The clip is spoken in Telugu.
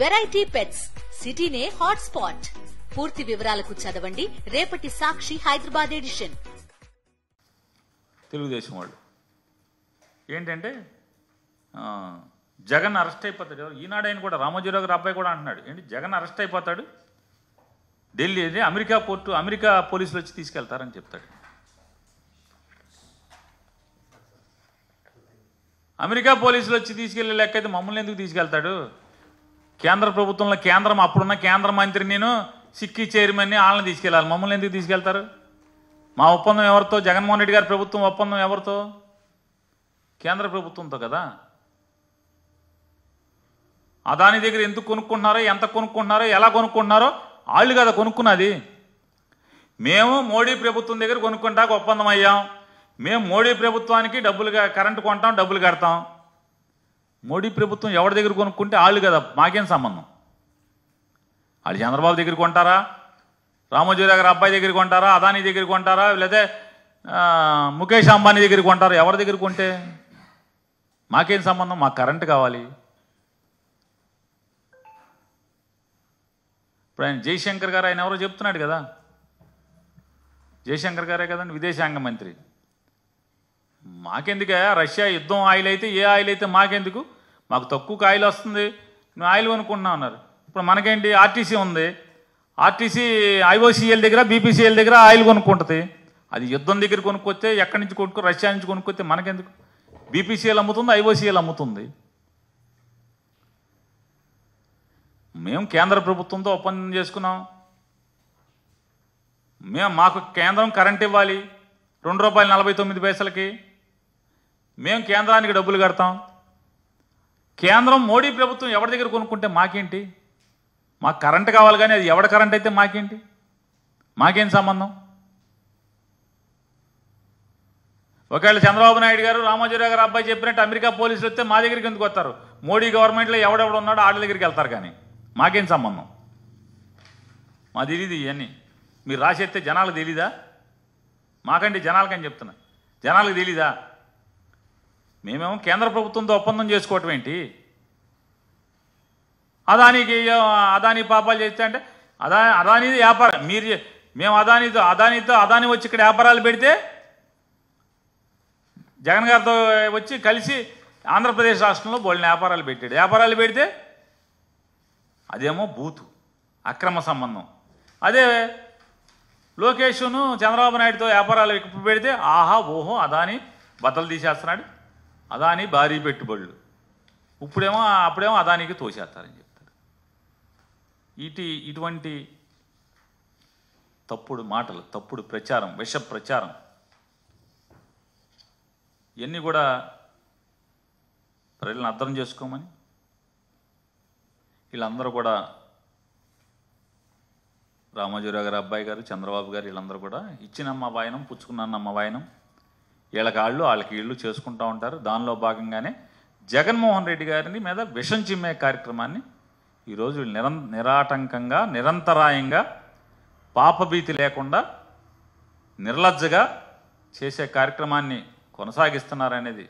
వెరైటీ పెట్స్ సిటీనే హాట్ స్పాట్. పూర్తి వివరాలకు చదవండి రేపటి సాక్షి హైదరాబాద్ ఎడిషన్. తెలుగుదేశం వాళ్ళు ఏంటంటే జగన్ అరెస్ట్ అయిపోతాడు. ఈనాడు ఆయన కూడా రామోజీరావు గారు అబ్బాయి కూడా అంటున్నాడు, ఏంటి జగన్ అరెస్ట్ అయిపోతాడు, ఢిల్లీ అమెరికా పోర్టు అమెరికా పోలీసులు వచ్చి తీసుకెళ్తారని చెప్తాడు. అమెరికా పోలీసులు వచ్చి తీసుకెళ్లే లెక్క అయితే మమ్మల్ని ఎందుకు తీసుకెళ్తాడు? కేంద్ర ప్రభుత్వంలో అప్పుడున్న కేంద్ర మంత్రి నేను సిక్కీ చైర్మన్ని వాళ్ళని తీసుకెళ్ళాలి, మమ్మల్ని ఎందుకు తీసుకెళ్తారు? మా ఒప్పందం ఎవరితో? జగన్మోహన్ రెడ్డి గారి ప్రభుత్వం ఒప్పందం ఎవరితో? కేంద్ర ప్రభుత్వంతో కదా. అదాని దగ్గర ఎందుకు కొనుక్కుంటున్నారో, ఎంత కొనుక్కుంటున్నారో, ఎలా కొనుక్కుంటున్నారో వాళ్ళు కదా కొనుక్కున్నది. మేము మోడీ ప్రభుత్వం దగ్గర కొనుక్కుంటాక ఒప్పందం అయ్యాం. మేము మోడీ ప్రభుత్వానికి డబ్బులుగా కరెంటు కొంటాం, డబ్బులు కడతాం. మోడీ ప్రభుత్వం ఎవరి దగ్గర కొనుక్కుంటే వాళ్ళు కదా, మాకేం సంబంధం? వాళ్ళు చంద్రబాబు దగ్గర కొంటారా, రామోజీరావు గారి అబ్బాయి దగ్గర కొంటారా, అదానీ దగ్గర కొంటారా, లేదా ముఖేష్ అంబానీ దగ్గర కొంటారా? ఎవరి దగ్గర కొంటే మాకేం సంబంధం? మాకు కరెంటు కావాలి. ఇప్పుడు ఆయన జయశంకర్ గారు, ఆయన ఎవరో చెప్తున్నాడు కదా, జయశంకర్ గారే కదండి విదేశాంగ మంత్రి. మాకెందుకే రష్యా యుద్ధం ఆయిల్ అయితే, ఏ ఆయిల్ అయితే మాకెందుకు? మాకు తక్కువకి ఆయిల్ వస్తుంది, నువ్వు ఆయిల్ కొనుక్కుంటున్నావు అన్నారు. ఇప్పుడు మనకేంటి, ఆర్టీసీ ఉంది, ఆర్టీసీ ఐఓసీఎల్ దగ్గర బీపీసీఎల్ దగ్గర ఆయిల్ కొనుక్కుంటుంది. అది యుద్ధం దగ్గర కొనుక్కొస్తే, ఎక్కడి నుంచి కొనుక్కో, రష్యా నుంచి కొనుక్కొస్తే మనకెందుకు? బీపీసీఎల్ అమ్ముతుంది, ఐఓసీఎల్ అమ్ముతుంది. మేము కేంద్ర ప్రభుత్వంతో ఒప్పందం చేసుకున్నాం. మాకు కేంద్రం కరెంట్ ఇవ్వాలి ₹2.49. మేము కేంద్రానికి డబ్బులు కడతాం. కేంద్రం మోడీ ప్రభుత్వం ఎవరి దగ్గర కొనుక్కుంటే మాకేంటి? మాకు కరెంటు కావాలి, కానీ అది ఎవడ కరెంట్ అయితే మాకేంటి? మాకేం సంబంధం? ఒకవేళ చంద్రబాబు నాయుడు గారు, రామోజీరావు గారు అబ్బాయి చెప్పినట్టు అమెరికా పోలీసులు వస్తే మా దగ్గరికి ఎందుకు వస్తారు? మోడీ గవర్నమెంట్లో ఎవడెవడు ఉన్నాడో వాళ్ళ దగ్గరికి వెళ్తారు, కానీ మాకేం సంబంధం? మా తెలీదు ఇవన్నీ. మీరు రాసేస్తే జనాలకు తెలీదా? మాకంటే జనాలకని చెప్తున్నా, జనాలకు తెలీదా? మేమేమో కేంద్ర ప్రభుత్వంతో ఒప్పందం చేసుకోవటం ఏంటి? అదానీ పాపాలు చేస్తే అంటే అదానీది వ్యాపారం. మేము అదానీ వచ్చి ఇక్కడ వ్యాపారాలు పెడితే, జగన్ గారితో వచ్చి కలిసి ఆంధ్రప్రదేశ్ రాష్ట్రంలో బోల్ని వ్యాపారాలు పెట్టాడు. వ్యాపారాలు పెడితే అదేమో బూతు, అక్రమ సంబంధం. అదే లోకేష్ను చంద్రబాబు నాయుడుతో వ్యాపారాలు పెడితే ఆహా ఓహో అదానీ బట్టలు తీసేస్తున్నాడు, అదానీ భారీ పెట్టుబడులు, అప్పుడేమో అదానీకి తోసేస్తారని చెప్తారు. ఇటువంటి తప్పుడు మాటలు, తప్పుడు ప్రచారం, విష ప్రచారం, ఇవన్నీ కూడా ప్రజలను అర్థం చేసుకోమని వీళ్ళందరూ కూడా, రామోజీరావు గారి అబ్బాయి గారు, చంద్రబాబు గారు, వీళ్ళందరూ కూడా ఇచ్చినమ్మ వాయనం పుచ్చుకున్నానమ్మ వాయనం, వీళ్ళకాళ్ళు వాళ్ళకి ఇళ్ళు చేసుకుంటూ ఉంటారు. దానిలో భాగంగానే జగన్మోహన్ రెడ్డి గారిని మీద విషం చిమ్మే కార్యక్రమాన్ని ఈరోజు నిరాటంకంగా, నిరంతరాయంగా, పాపభీతి లేకుండా, నిర్లజ్జగా చేసే కార్యక్రమాన్ని కొనసాగిస్తున్నారనేది